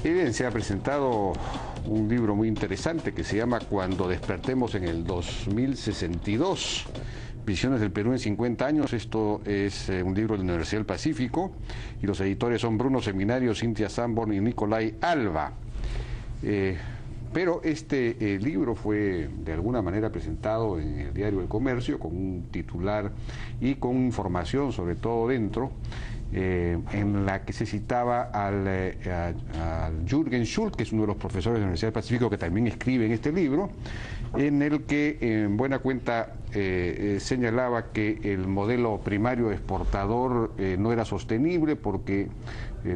Y bien, se ha presentado un libro muy interesante que se llama Cuando despertemos en el 2062, Visiones del Perú en 50 años. Esto es un libro de la Universidad del Pacífico y los editores son Bruno Seminario, Cintia Sanborn y Nicolai Alba. Pero este libro fue de alguna manera presentado en el diario El Comercio con un titular y con información sobre todo dentro, en la que se citaba al Jürgen Schultz, que es uno de los profesores de la Universidad del Pacífico que también escribe en este libro, en el que en buena cuenta señalaba que el modelo primario exportador no era sostenible porque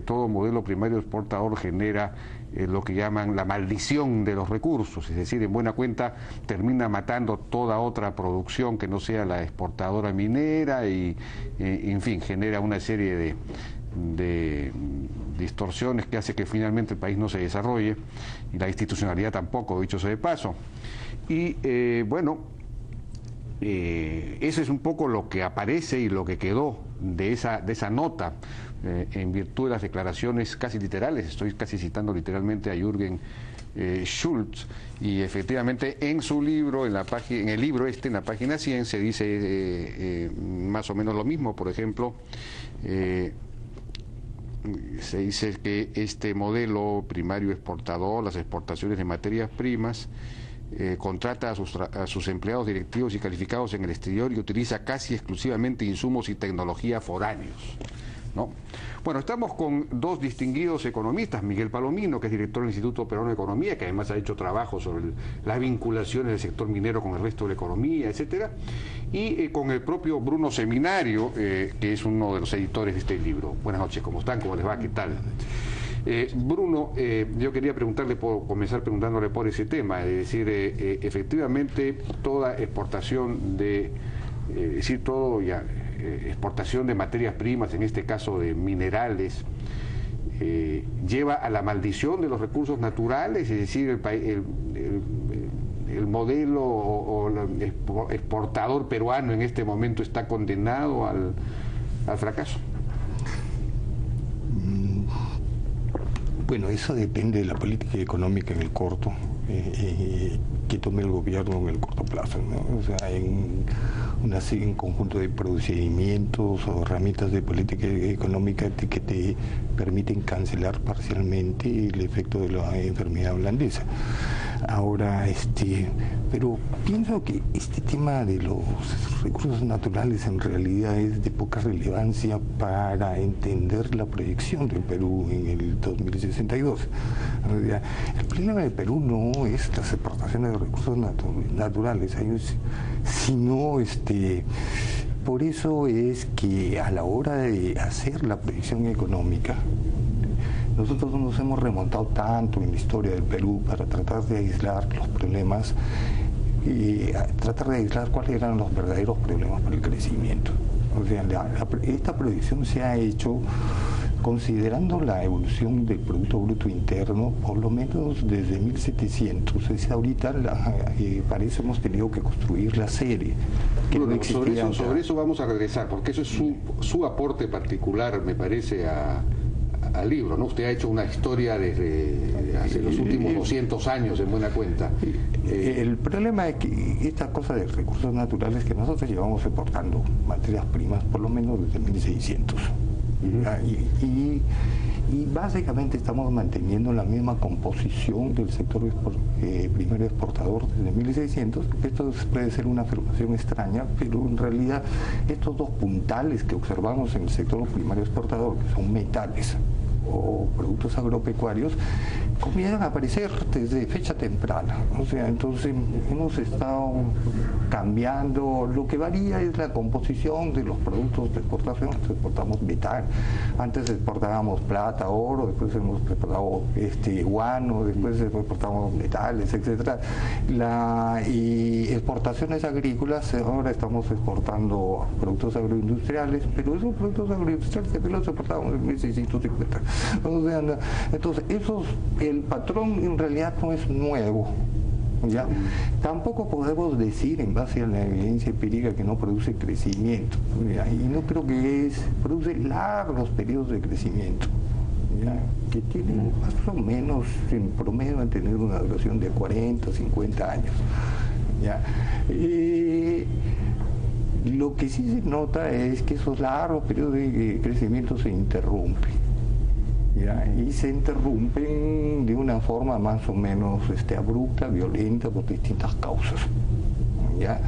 todo modelo primario exportador genera lo que llaman la maldición de los recursos, es decir, en buena cuenta termina matando toda otra producción que no sea la exportadora minera y en fin, genera una serie de distorsiones que hace que finalmente el país no se desarrolle y la institucionalidad tampoco, dicho sea de paso. Y eso es un poco lo que aparece y lo que quedó de esa nota, en virtud de las declaraciones casi literales. Estoy casi citando literalmente a Jürgen Schultz, y efectivamente en su libro, en el libro en la página 100 se dice más o menos lo mismo. Por ejemplo, se dice que este modelo primario exportador, las exportaciones de materias primas, contrata a sus empleados directivos y calificados en el exterior y utiliza casi exclusivamente insumos y tecnología foráneos, ¿no? Bueno, estamos con dos distinguidos economistas, Miguel Palomino, que es director del Instituto Peruano de Economía, que además ha hecho trabajo sobre las vinculaciones del sector minero con el resto de la economía, etcétera, y con el propio Bruno Seminario, que es uno de los editores de este libro. Buenas noches, ¿cómo están? ¿Cómo les va? ¿Qué tal? Bruno, yo quería comenzar preguntándole por ese tema, es decir, efectivamente toda exportación exportación de materias primas, en este caso de minerales, lleva a la maldición de los recursos naturales, es decir, el modelo o el exportador peruano en este momento está condenado al fracaso. Bueno, eso depende de la política económica en el corto, que tome el gobierno en el corto plazo, ¿no? O sea, hay un conjunto de procedimientos o herramientas de política económica que te permiten cancelar parcialmente el efecto de la enfermedad holandesa. Ahora, pero pienso que este tema de los recursos naturales en realidad es de poca relevancia para entender la proyección del Perú en el 2062. O sea, el problema del Perú no es las exportaciones de recursos naturales, sino por eso es que a la hora de hacer la proyección económica, nosotros nos hemos remontado tanto en la historia del Perú para tratar de aislar los problemas y tratar de aislar cuáles eran los verdaderos problemas para el crecimiento. O sea, esta proyección se ha hecho considerando la evolución del Producto Bruto Interno, por lo menos desde 1700. Es ahorita, para eso hemos tenido que construir la serie. Que Bruno, no existía sobre eso vamos a regresar, porque eso es su aporte particular, me parece, al libro, ¿no? Usted ha hecho una historia desde hace los últimos 200 años, en buena cuenta. El problema es que esta cosa de recursos naturales, que nosotros llevamos exportando materias primas por lo menos desde 1600. Y básicamente estamos manteniendo la misma composición del sector primario exportador desde 1600. Esto puede ser una afirmación extraña, pero en realidad estos dos puntales que observamos en el sector primario exportador, que son metales o productos agropecuarios, comienzan a aparecer desde fecha temprana. O sea, entonces hemos estado cambiando. Lo que varía es la composición de los productos de exportación. Exportamos metal, antes exportábamos plata, oro, después hemos exportado guano, después exportamos metales, etcétera. Y exportaciones agrícolas, ahora estamos exportando productos agroindustriales, pero esos productos agroindustriales también los exportamos en 1650. O sea, entonces el patrón en realidad no es nuevo. ¿Ya? Tampoco podemos decir en base a la evidencia empírica que no produce crecimiento, ¿ya? Y no creo que produce largos periodos de crecimiento. ¿ya? Que tienen más o menos, en promedio, van a tener una duración de 40, 50 años. ¿Ya? Lo que sí se nota es que esos largos periodos de crecimiento se interrumpen. ¿Ya? Y se interrumpen de una forma más o menos abrupta, violenta, por distintas causas. ¿Ya?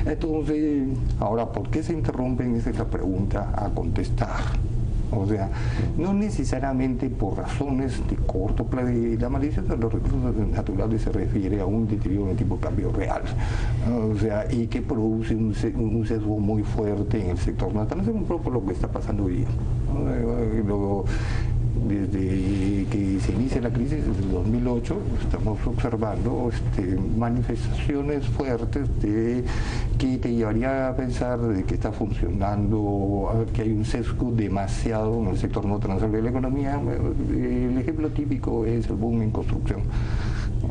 Entonces, ahora, ¿por qué se interrumpen? Esa es la pregunta a contestar. O sea, no necesariamente por razones de corto plazo. La maldición de los recursos naturales se refiere a un deterioro de tipo de cambio real. O sea, y que produce un sesgo muy fuerte en el sector nacional. Es un poco lo que está pasando hoy día. Luego, desde que se inicia la crisis, desde el 2008, estamos observando manifestaciones fuertes que te llevaría a pensar de que está funcionando, que hay un sesgo demasiado en el sector no transversal de la economía. El ejemplo típico es el boom en construcción,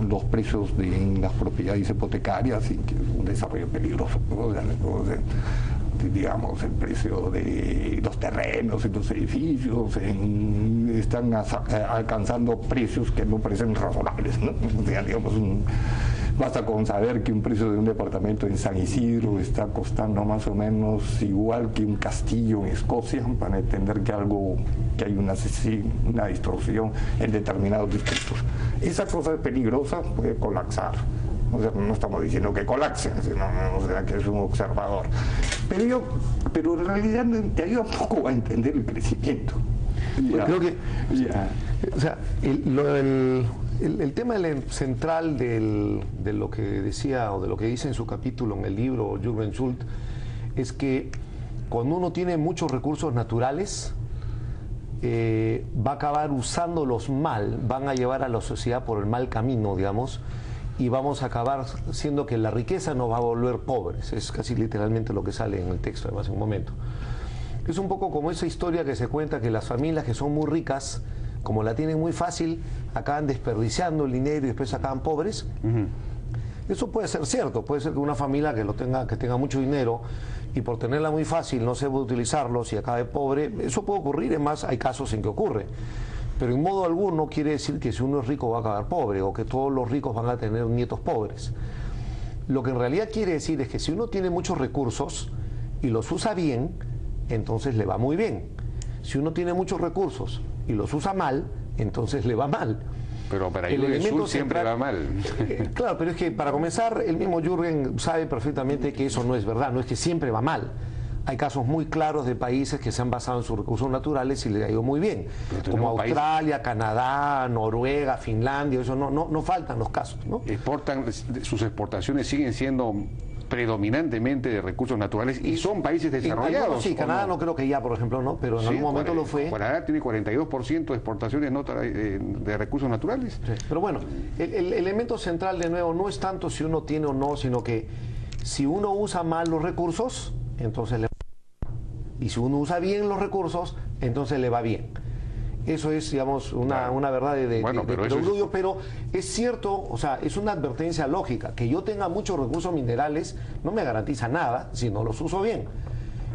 los precios en las propiedades hipotecarias, y que es un desarrollo peligroso. Digamos, el precio de los terrenos y los edificios están alcanzando precios que no parecen razonables, ¿no? O sea, digamos, basta con saber que un precio de un departamento en San Isidro está costando más o menos igual que un castillo en Escocia para entender que hay una distorsión en determinados distritos. Esa cosa es peligrosa, puede colapsar. O sea, no estamos diciendo que colapsen, sino o sea, que es un observador. Pero en realidad te ayuda un poco a entender el crecimiento. Bueno, creo que, o sea, el tema central de lo que decía o de lo que dice en su capítulo en el libro Jürgen Schult es que cuando uno tiene muchos recursos naturales, va a acabar usándolos mal, van a llevar a la sociedad por el mal camino, digamos, y vamos a acabar siendo que la riqueza nos va a volver pobres. Es casi literalmente lo que sale en el texto, además, en un momento. Es un poco como esa historia que se cuenta que las familias que son muy ricas, como la tienen muy fácil, acaban desperdiciando el dinero y después acaban pobres. Eso puede ser cierto, puede ser que una familia que tenga mucho dinero y por tenerla muy fácil no sepa utilizarlos y acabe pobre. Eso puede ocurrir, además hay casos en que ocurre. Pero en modo alguno quiere decir que si uno es rico va a acabar pobre o que todos los ricos van a tener nietos pobres. Lo que en realidad quiere decir es que si uno tiene muchos recursos y los usa bien, entonces le va muy bien. Si uno tiene muchos recursos y los usa mal, entonces le va mal. Pero para Jürgen Schult siempre va mal. Claro, pero es que para comenzar, el mismo Jürgen sabe perfectamente que eso no es verdad, no es que siempre va mal. Hay casos muy claros de países que se han basado en sus recursos naturales y les ha ido muy bien, como Australia, Canadá, Noruega, Finlandia. Eso no faltan los casos, ¿no? Sus exportaciones siguen siendo predominantemente de recursos naturales y son países desarrollados. Sí, Canadá no creo que ya, por ejemplo, no, pero en algún momento lo fue. Canadá tiene 42% de exportaciones de recursos naturales. Sí, pero bueno, el elemento central de nuevo no es tanto si uno tiene o no, sino que si uno usa mal los recursos, entonces le va bien. Y si uno usa bien los recursos, entonces le va bien. Eso es, digamos, una verdad de perogrullo, pero es cierto, o sea, es una advertencia lógica. Que yo tenga muchos recursos minerales no me garantiza nada si no los uso bien.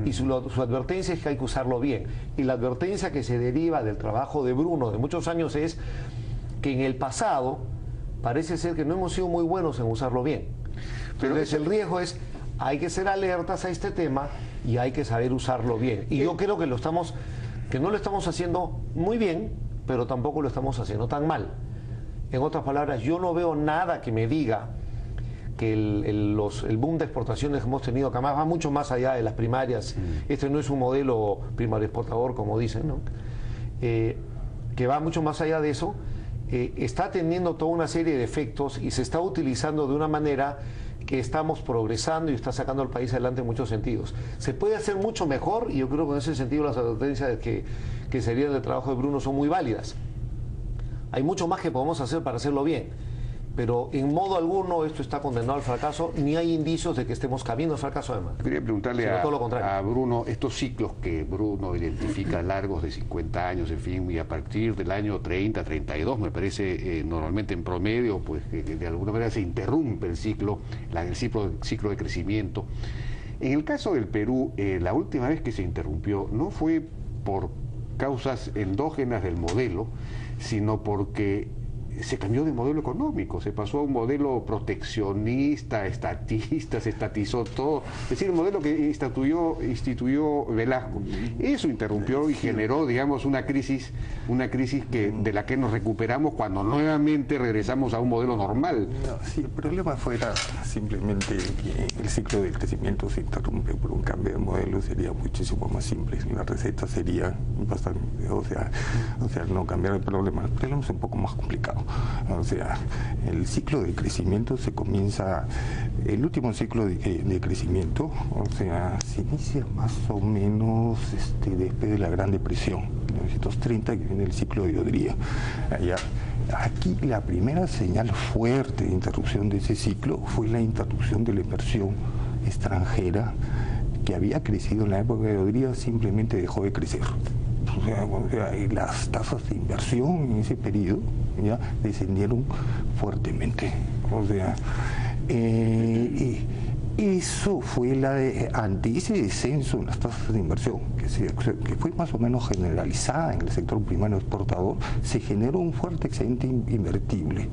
Y su advertencia es que hay que usarlo bien. Y la advertencia que se deriva del trabajo de Bruno de muchos años es que en el pasado parece ser que no hemos sido muy buenos en usarlo bien. Pero entonces el riesgo es, hay que ser alertas a este tema y hay que saber usarlo bien. Y yo creo que no lo estamos haciendo muy bien, pero tampoco lo estamos haciendo tan mal. En otras palabras, yo no veo nada que me diga que el boom de exportaciones que hemos tenido acá va mucho más allá de las primarias. Este no es un modelo primario exportador, como dicen, ¿no? Que va mucho más allá de eso. Está teniendo toda una serie de efectos y se está utilizando de una manera que estamos progresando y está sacando al país adelante en muchos sentidos. Se puede hacer mucho mejor y yo creo que en ese sentido las advertencias que serían del trabajo de Bruno son muy válidas. Hay mucho más que podemos hacer para hacerlo bien, pero en modo alguno esto está condenado al fracaso, ni hay indicios de que estemos camino al fracaso además. Quería preguntarle a Bruno, estos ciclos que Bruno identifica largos de 50 años, en fin, y a partir del año 30, 32, me parece, normalmente en promedio, pues que de alguna manera se interrumpe el ciclo de crecimiento. En el caso del Perú, la última vez que se interrumpió no fue por causas endógenas del modelo, sino porque se cambió de modelo económico, se pasó a un modelo proteccionista, estatista, se estatizó todo, es decir, el modelo que instituyó Velasco. Eso interrumpió y generó, digamos, una crisis de la que nos recuperamos cuando nuevamente regresamos a un modelo normal. No, si el problema fuera simplemente que el ciclo de crecimiento se interrumpe por un cambio de modelo, sería muchísimo más simple. La receta sería bastante, o sea, no cambiar el problema es un poco más complicado. O sea, el ciclo de crecimiento se comienza, el último ciclo de crecimiento, o sea, se inicia más o menos después de la Gran Depresión, 1930, que viene el ciclo de Odría. Aquí la primera señal fuerte de interrupción de ese ciclo fue la interrupción de la inversión extranjera, que había crecido en la época de Odría, simplemente dejó de crecer. O sea, y las tasas de inversión en ese periodo ya descendieron fuertemente. O sea, eso fue ante ese descenso en las tasas de inversión, que fue más o menos generalizada en el sector primario exportador, se generó un fuerte excedente invertible.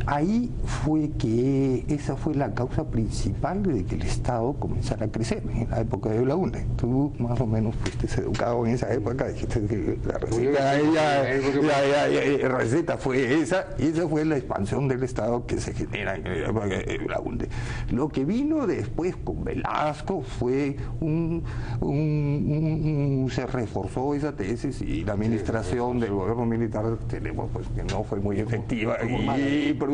Ahí esa fue la causa principal de que el Estado comenzara a crecer en la época de Belaúnde. Tú más o menos fuiste educado en esa época, dijiste que la receta fue esa, y esa fue la expansión del Estado que se genera en la época de Belaúnde. Lo que vino después con Velasco fue se reforzó esa tesis, y la administración del gobierno militar tenemos pues que no fue muy efectiva y produjo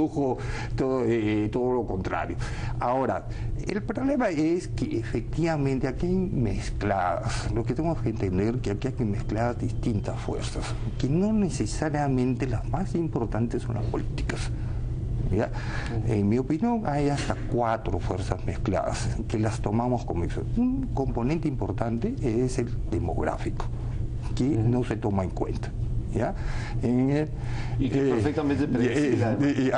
todo lo contrario. Ahora, el problema es que efectivamente aquí hay mezcladas, lo que tenemos que entender que aquí hay mezcladas distintas fuerzas, que no necesariamente las más importantes son las políticas. ¿Ya? En mi opinión hay hasta 4 fuerzas mezcladas que las tomamos como eso. Un componente importante es el demográfico, que no se toma en cuenta. ¿Ya? Y que es perfectamente predecible,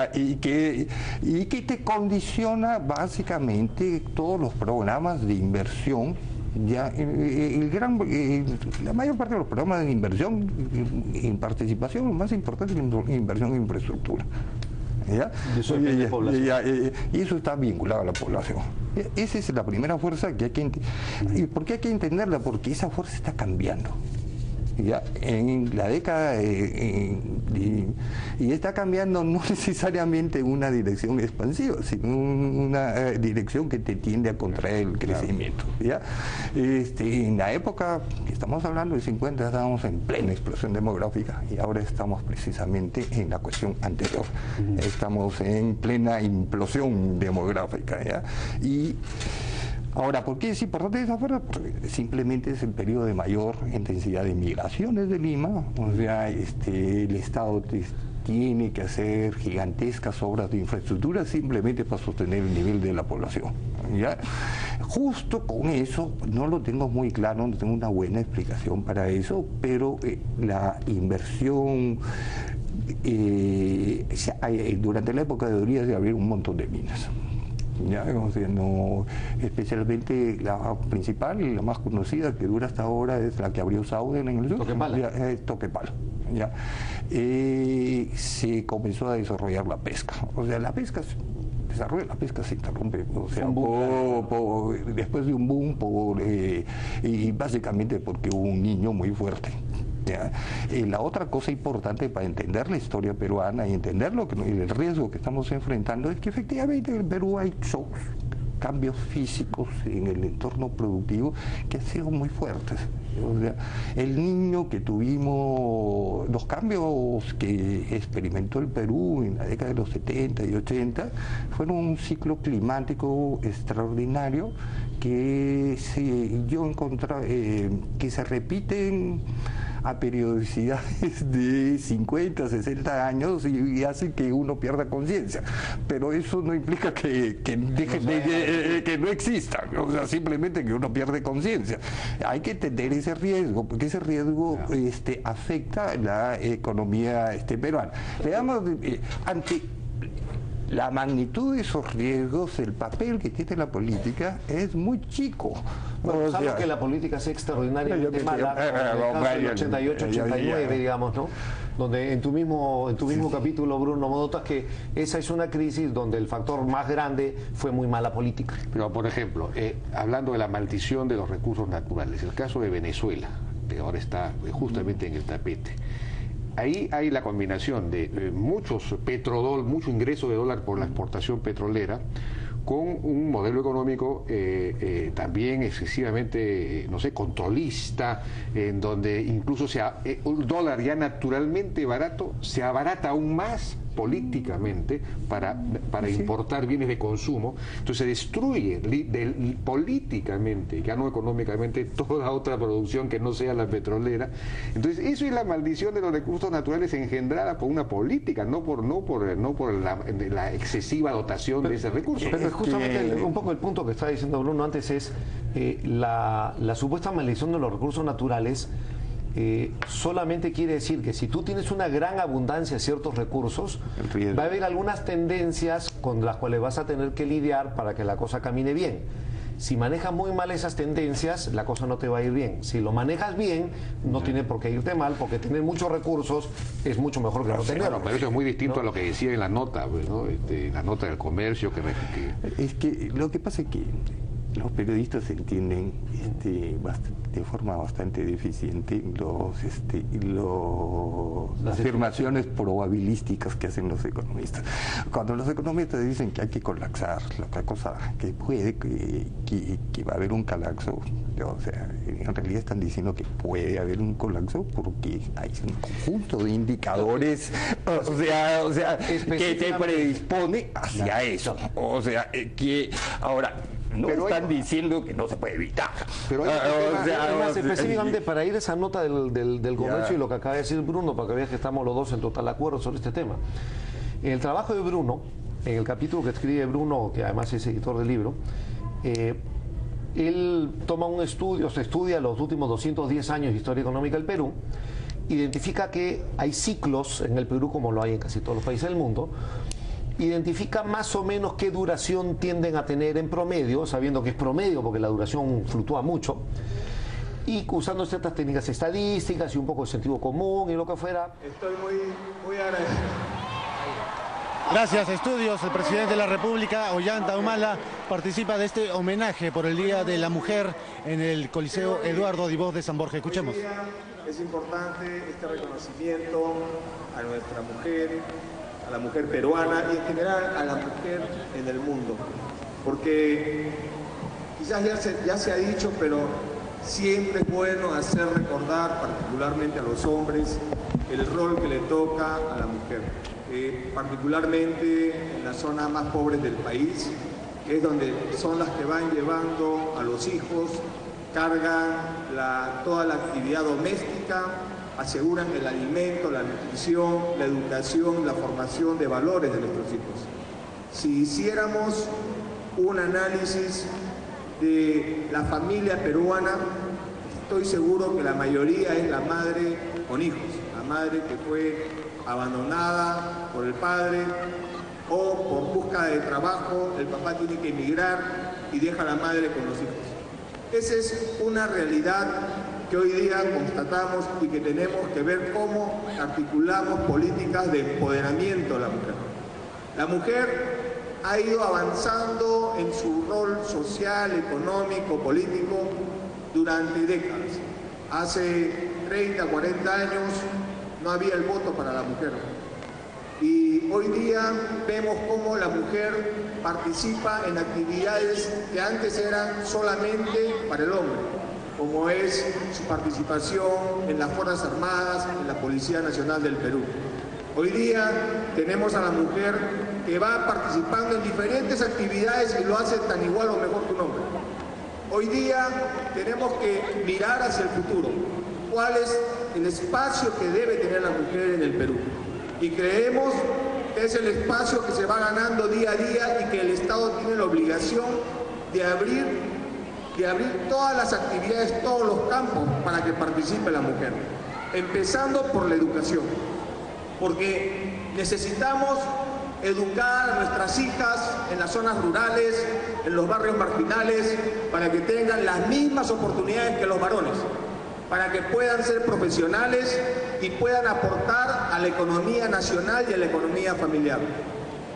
y que te condiciona básicamente todos los programas de inversión. Ya la mayor parte de los programas de inversión en participación, lo más importante es la inversión en infraestructura. ¿Ya? Y eso está vinculado a la población. Esa es la primera fuerza que hay que entender. ¿Y por qué hay que entenderla? Porque esa fuerza está cambiando. Ya en la década y está cambiando no necesariamente en una dirección expansiva, sino una dirección que te tiende a contraer el crecimiento. ¿Ya? En la época que estamos hablando de 50 estábamos en plena explosión demográfica, y ahora estamos precisamente en la cuestión anterior. Estamos en plena implosión demográfica. ¿Ya? Y ahora, ¿por qué es importante esa fuerza? Porque simplemente es el periodo de mayor intensidad de migraciones de Lima. O sea, el Estado tiene que hacer gigantescas obras de infraestructura simplemente para sostener el nivel de la población. ¿Ya? Justo con eso, no lo tengo muy claro, no tengo una buena explicación para eso, pero la inversión, durante la época de Odría se abrieron un montón de minas. Ya, o sea, especialmente la principal y la más conocida que dura hasta ahora es la que abrió Sauden en el sur, Toquepala. Ya. Se comenzó a desarrollar la pesca. O sea, la pesca se interrumpe, o sea, después de un boom, y básicamente porque hubo un niño muy fuerte. ¿Ya? La otra cosa importante para entender la historia peruana y entender el riesgo que estamos enfrentando es que efectivamente en el Perú hay shocks, cambios físicos en el entorno productivo que han sido muy fuertes. O sea, el niño que tuvimos, los cambios que experimentó el Perú en la década de los 70 y 80 fueron un ciclo climático extraordinario que se repiten a periodicidades de 50, 60 años y hace que uno pierda conciencia. Pero eso no implica que no exista, o sea, simplemente que uno pierde conciencia. Hay que entender ese riesgo, porque ese riesgo afecta la economía peruana. Veamos, la magnitud de esos riesgos, el papel que tiene la política es muy chico. Bueno, sabes que la política es extraordinariamente mala, como en el caso del 88-89, digamos, ¿no? Donde en tu mismo capítulo, Bruno, notas que esa es una crisis donde el factor más grande fue muy mala política. Pero, por ejemplo, hablando de la maldición de los recursos naturales, el caso de Venezuela, que ahora está justamente en el tapete. Ahí hay la combinación de mucho ingreso de dólar por la exportación petrolera, con un modelo económico también excesivamente, no sé, controlista, en donde incluso un dólar ya naturalmente barato se abarata aún más políticamente para importar bienes de consumo. Entonces se destruye políticamente, ya no económicamente, toda otra producción que no sea la petrolera. Entonces eso es la maldición de los recursos naturales engendrada por una política, no por la excesiva dotación de ese recurso. Pero justamente un poco el punto que estaba diciendo Bruno antes es la supuesta maldición de los recursos naturales. Solamente quiere decir que si tú tienes una gran abundancia de ciertos recursos, va a haber algunas tendencias con las cuales vas a tener que lidiar para que la cosa camine bien. Si manejas muy mal esas tendencias, la cosa no te va a ir bien. Si lo manejas bien, no tiene por qué irte mal, porque tener muchos recursos es mucho mejor que no tenerlos. Claro, pero eso es muy distinto a lo que decía en la nota, pues, ¿no? La nota del comercio que... Es que lo que pasa es que los periodistas entienden de forma bastante deficiente las afirmaciones probabilísticas que hacen los economistas. Cuando los economistas dicen que hay que colapsar, la cosa que puede, que va a haber un colapso, o sea, en realidad están diciendo que puede haber un colapso porque hay un conjunto de indicadores, o sea que te predispone hacia eso. O sea, que ahora... No pero están diciendo que no se puede evitar. Pero además, específicamente para ir a esa nota del comercio y lo que acaba de decir Bruno, para que veas que estamos los dos en total acuerdo sobre este tema. En el trabajo de Bruno, en el capítulo que escribe Bruno, que además es editor del libro, él toma un estudio, se estudia los últimos 210 años de historia económica del Perú, identifica que hay ciclos en el Perú, como lo hay en casi todos los países del mundo, identifica más o menos qué duración tienden a tener en promedio, sabiendo que es promedio porque la duración fluctúa mucho, y usando ciertas técnicas estadísticas y un poco de sentido común y lo que fuera. Estoy muy agradecido. Gracias, Estudios. El presidente de la República, Ollanta Humala, participa de este homenaje por el Día de la Mujer en el Coliseo Eduardo Dibós de San Borja. Escuchemos. Es importante este reconocimiento a nuestra mujer, a la mujer peruana y en general a la mujer en el mundo, porque quizás ya se ha dicho, pero siempre es bueno hacer recordar particularmente a los hombres el rol que le toca a la mujer, particularmente en las zonas más pobres del país, que es donde son las que van llevando a los hijos, cargan toda la actividad doméstica, aseguran el alimento, la nutrición, la educación, la formación de valores de nuestros hijos. Si hiciéramos un análisis de la familia peruana, estoy seguro que la mayoría es la madre con hijos, la madre que fue abandonada por el padre o por búsqueda de trabajo, el papá tiene que emigrar y deja a la madre con los hijos. Esa es una realidad que hoy día constatamos y que tenemos que ver cómo articulamos políticas de empoderamiento de la mujer. La mujer ha ido avanzando en su rol social, económico, político durante décadas. Hace 30, 40 años no había el voto para la mujer. Y hoy día vemos cómo la mujer participa en actividades que antes eran solamente para el hombre, como es su participación en las Fuerzas Armadas, en la Policía Nacional del Perú. Hoy día tenemos a la mujer que va participando en diferentes actividades y lo hace tan igual o mejor que un hombre. Hoy día tenemos que mirar hacia el futuro. ¿Cuál es el espacio que debe tener la mujer en el Perú? Y creemos que es el espacio que se va ganando día a día y que el Estado tiene la obligación de abrir todas las actividades, todos los campos para que participe la mujer. Empezando por la educación, porque necesitamos educar a nuestras hijas en las zonas rurales, en los barrios marginales, para que tengan las mismas oportunidades que los varones, para que puedan ser profesionales y puedan aportar a la economía nacional y a la economía familiar.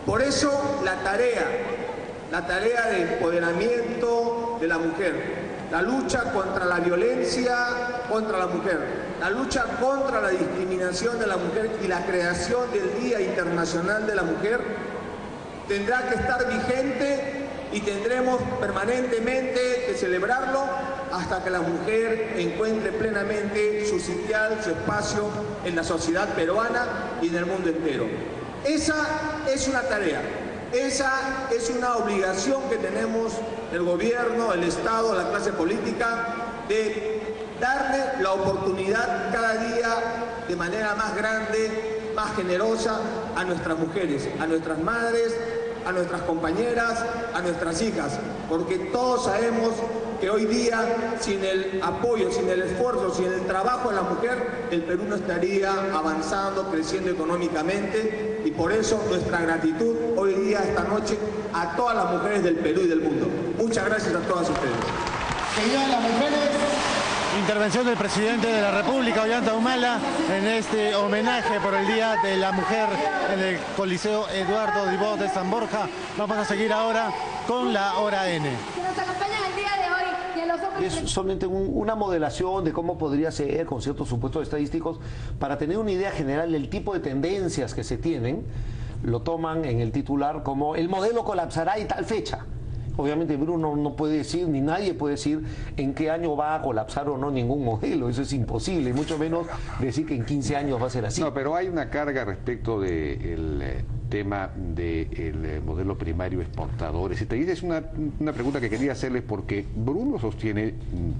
Por eso la tarea de empoderamiento de la mujer, la lucha contra la violencia contra la mujer, la lucha contra la discriminación de la mujer y la creación del Día Internacional de la Mujer tendrá que estar vigente y tendremos permanentemente que celebrarlo hasta que la mujer encuentre plenamente su sitial, su espacio en la sociedad peruana y en el mundo entero. Esa es una tarea, esa es una obligación que tenemos el gobierno, el Estado, la clase política, de darle la oportunidad cada día de manera más grande, más generosa a nuestras mujeres, a nuestras madres, a nuestras compañeras, a nuestras hijas, porque todos sabemos que hoy día sin el apoyo, sin el esfuerzo, sin el trabajo de la mujer, el Perú no estaría avanzando, creciendo económicamente, y por eso nuestra gratitud hoy día, esta noche, a todas las mujeres del Perú y del mundo. Muchas gracias a todas ustedes. Que vivan las mujeres. Intervención del presidente de la República, Ollanta Humala, en este homenaje por el Día de la Mujer en el Coliseo Eduardo Dibós de San Borja. Vamos a seguir ahora con la Hora N. Que nos acompañan el día de hoy y a los ojos... Es solamente una modelación de cómo podría ser con ciertos supuestos estadísticos para tener una idea general del tipo de tendencias que se tienen. Lo toman en el titular como el modelo colapsará y tal fecha. Obviamente Bruno no puede decir, ni nadie puede decir en qué año va a colapsar o no ningún modelo, eso es imposible, mucho menos decir que en 15 años va a ser así. No, pero hay una carga respecto del tema del modelo primario exportador. Y esa es una pregunta que quería hacerles porque Bruno sostiene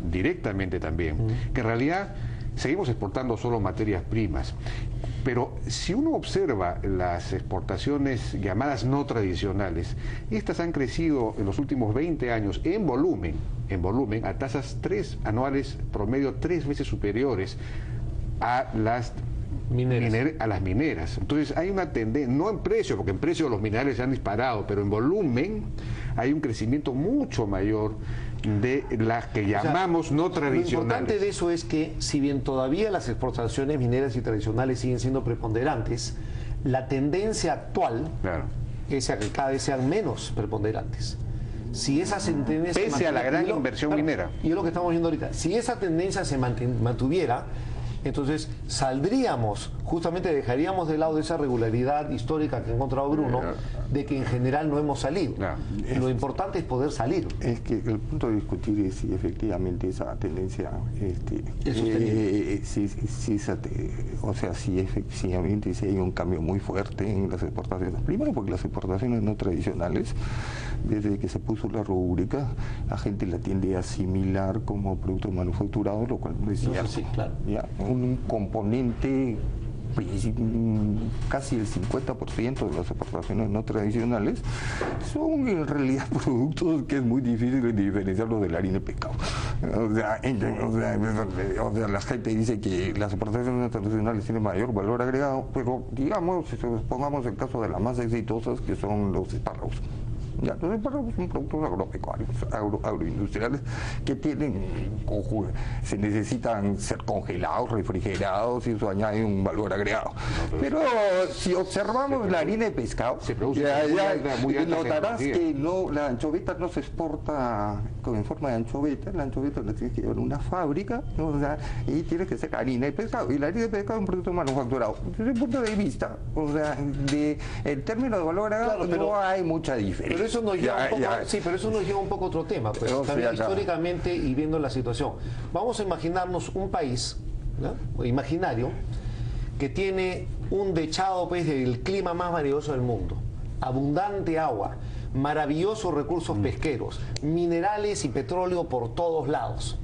directamente también que en realidad seguimos exportando solo materias primas. Pero si uno observa las exportaciones llamadas no tradicionales, estas han crecido en los últimos 20 años en volumen a tasas anuales promedio 3 veces superiores a las mineras. Entonces hay una tendencia, no en precio, porque en precio los minerales se han disparado, pero en volumen hay un crecimiento mucho mayor de las que llamamos no tradicionales. Lo importante de eso es que, si bien todavía las exportaciones mineras y tradicionales siguen siendo preponderantes, la tendencia actual es a que cada vez sean menos preponderantes. Si esa tendencia pese a la gran inversión minera. Y es lo que estamos viendo ahorita. Si esa tendencia se mantuviera, entonces saldríamos, justamente dejaríamos de lado esa regularidad histórica que ha encontrado Bruno, de que en general no hemos salido. Lo importante es poder salir. Es que el punto de discutir es si efectivamente esa tendencia es sostenible. Si efectivamente si hay un cambio muy fuerte en las exportaciones. Primero porque las exportaciones no tradicionales, desde que se puso la rúbrica, la gente la tiende a asimilar como producto manufacturado, lo cual no es cierto. Sí, claro. ¿Ya? Un componente, casi el 50% de las exportaciones no tradicionales son en realidad productos que es muy difícil de diferenciarlos de la harina de pescado. O sea, la gente dice que las exportaciones no tradicionales tienen mayor valor agregado, pero digamos, pongamos el caso de las más exitosas, que son los espárragos. Ya, los espárragos son productos agropecuarios, agroindustriales, que se necesitan ser congelados, refrigerados, y eso añade un valor agregado. Pero si observamos la harina de pescado, notarás que la anchoveta no se exporta en forma de anchoveta. La anchoveta la tienes que llevar a una fábrica, ¿no? O sea, y tiene que ser harina de pescado, y la harina de pescado es un producto manufacturado. Desde el punto de vista, el término de valor agregado, no hay mucha diferencia. Pero eso nos lleva pero eso nos lleva un poco a otro tema, pues, también históricamente y viendo la situación. Vamos a imaginarnos un país, ¿no?, imaginario, que tiene un dechado, pues, del clima más maravilloso del mundo, abundante agua, maravillosos recursos pesqueros, minerales y petróleo por todos lados.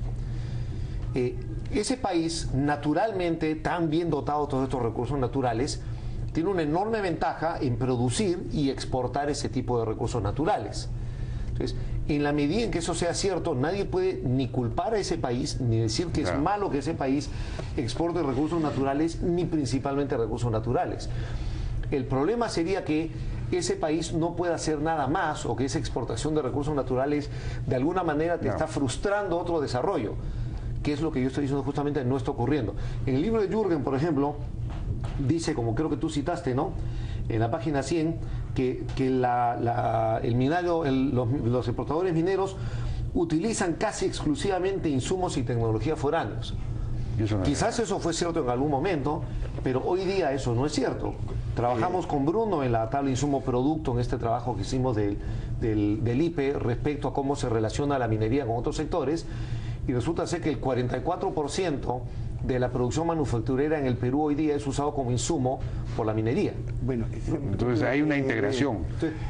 Ese país, naturalmente, tan bien dotado de todos estos recursos naturales, tiene una enorme ventaja en producir y exportar ese tipo de recursos naturales. Entonces, en la medida en que eso sea cierto, nadie puede ni culpar a ese país, ni decir que es malo que ese país exporte recursos naturales, ni principalmente recursos naturales. El problema sería que ese país no puede hacer nada más, o que esa exportación de recursos naturales de alguna manera te está frustrando otro desarrollo, que es lo que yo estoy diciendo justamente no está ocurriendo. En el libro de Jürgen, por ejemplo, dice, como creo que tú citaste, ¿no?, en la página 100, que el minario, los exportadores mineros utilizan casi exclusivamente insumos y tecnología foráneos. Quizás eso fue cierto en algún momento, pero hoy día eso no es cierto. Trabajamos con Bruno en la tabla insumo-producto, en este trabajo que hicimos del IPE respecto a cómo se relaciona la minería con otros sectores, y resulta ser que el 44% de la producción manufacturera en el Perú hoy día es usado como insumo por la minería. Bueno, entonces hay una integración.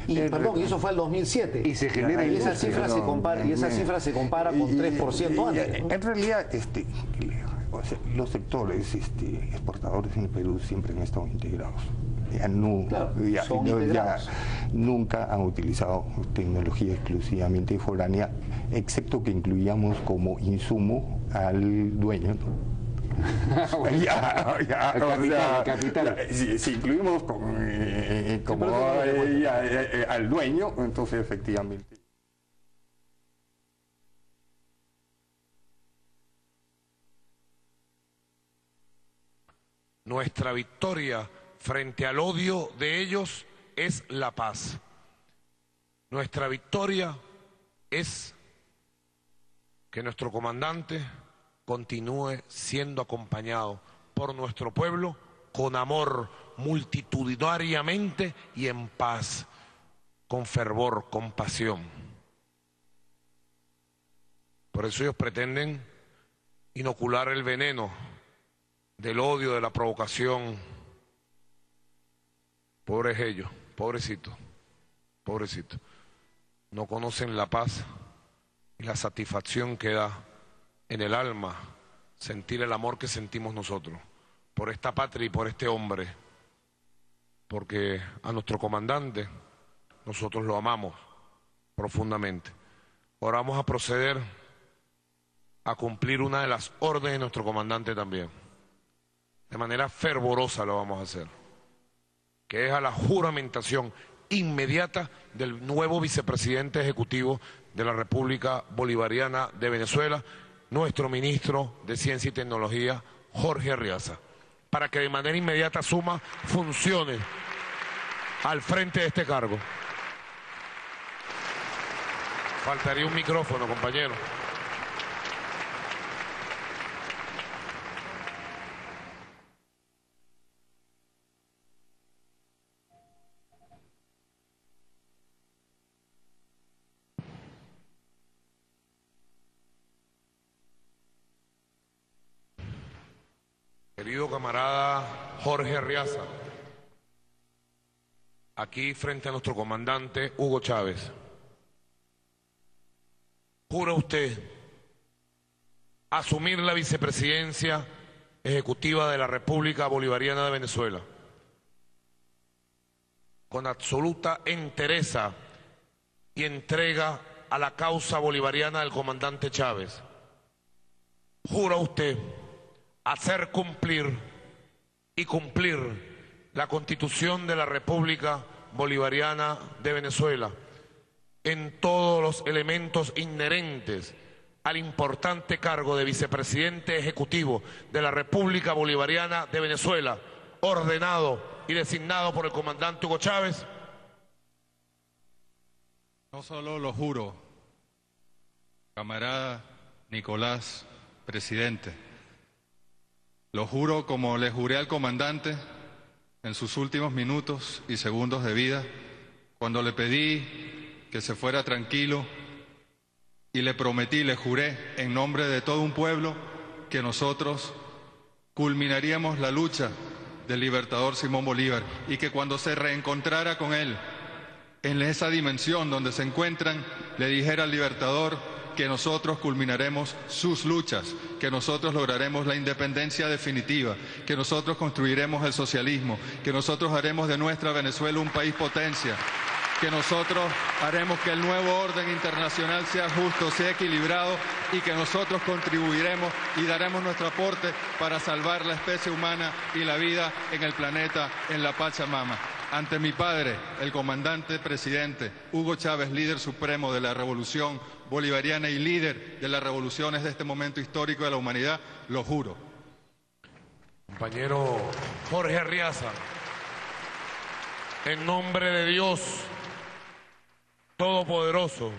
Y eso fue el 2007. Y se genera y esa cifra se compara con 3% antes, ¿no? En realidad, o sea, los sectores exportadores en el Perú siempre han estado integrados. Nunca han utilizado tecnología exclusivamente foránea, excepto que incluíamos como insumo al dueño, ¿no? Capital. Si incluimos al dueño, entonces efectivamente. Nuestra victoria frente al odio de ellos es la paz. Nuestra victoria es que nuestro comandante continúe siendo acompañado por nuestro pueblo con amor, multitudinariamente y en paz, con fervor, con pasión. Por eso ellos pretenden inocular el veneno del odio, de la provocación. Pobres ellos, pobrecitos, pobrecitos. No conocen la paz y la satisfacción que da en el alma sentir el amor que sentimos nosotros por esta patria y por este hombre, porque a nuestro comandante nosotros lo amamos profundamente. Ahora vamos a proceder a cumplir una de las órdenes de nuestro comandante también. De manera fervorosa lo vamos a hacer, que es a la juramentación inmediata del nuevo vicepresidente ejecutivo de la República Bolivariana de Venezuela, nuestro ministro de Ciencia y Tecnología, Jorge Arriaza, para que de manera inmediata asuma funciones al frente de este cargo. Faltaría un micrófono, compañero. Querido camarada Jorge Arriaza, aquí frente a nuestro comandante Hugo Chávez, ¿jura usted asumir la vicepresidencia ejecutiva de la República Bolivariana de Venezuela con absoluta entereza y entrega a la causa bolivariana del comandante Chávez? ¿Jura usted hacer cumplir y cumplir la Constitución de la República Bolivariana de Venezuela en todos los elementos inherentes al importante cargo de vicepresidente ejecutivo de la República Bolivariana de Venezuela, ordenado y designado por el comandante Hugo Chávez? No solo lo juro, camarada Nicolás, presidente, lo juro como le juré al comandante en sus últimos minutos y segundos de vida, cuando le pedí que se fuera tranquilo y le prometí, le juré en nombre de todo un pueblo que nosotros culminaríamos la lucha del libertador Simón Bolívar y que cuando se reencontrara con él en esa dimensión donde se encuentran, le dijera al libertador que nosotros culminaremos sus luchas, que nosotros lograremos la independencia definitiva, que nosotros construiremos el socialismo, que nosotros haremos de nuestra Venezuela un país potencia, que nosotros haremos que el nuevo orden internacional sea justo, sea equilibrado y que nosotros contribuiremos y daremos nuestro aporte para salvar la especie humana y la vida en el planeta, en la Pachamama. ante mi padre, el comandante presidente Hugo Chávez, líder supremo de la revolución bolivariana y líder de las revoluciones de este momento histórico de la humanidad, lo juro. Compañero Jorge Arriaza, en nombre de Dios Todopoderoso,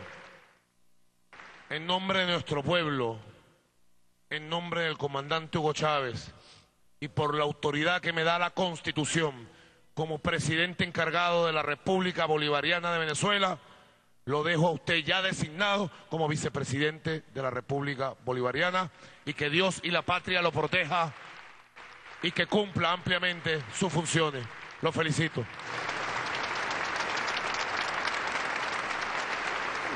en nombre de nuestro pueblo, en nombre del comandante Hugo Chávez y por la autoridad que me da la Constitución como presidente encargado de la República Bolivariana de Venezuela, lo dejo a usted ya designado como vicepresidente de la República Bolivariana, y que Dios y la patria lo proteja y que cumpla ampliamente sus funciones. Lo felicito.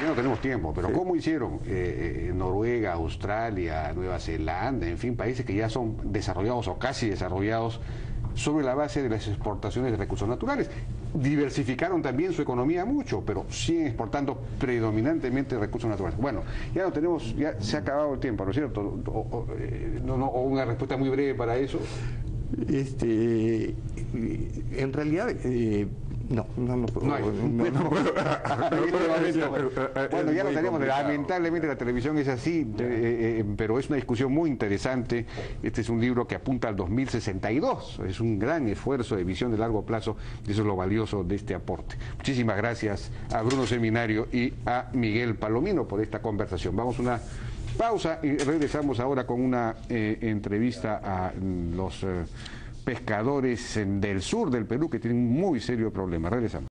Ya no tenemos tiempo, pero ¿cómo hicieron Noruega, Australia, Nueva Zelanda, en fin, países que ya son desarrollados o casi desarrollados sobre la base de las exportaciones de recursos naturales? Diversificaron también su economía mucho, pero siguen exportando predominantemente recursos naturales. Bueno, ya no tenemos, ya se ha acabado el tiempo, ¿no es cierto? O una respuesta muy breve para eso. En realidad, no puedo. Bueno, ya lo tenemos. Lamentablemente la televisión es así, pero es una discusión muy interesante. Este es un libro que apunta al 2062. Es un gran esfuerzo de visión de largo plazo, y eso es lo valioso de este aporte. Muchísimas gracias a Bruno Seminario y a Miguel Palomino por esta conversación. Vamos a una pausa y regresamos ahora con una entrevista a los pescadores del sur del Perú que tienen un muy serio problema. Regresamos.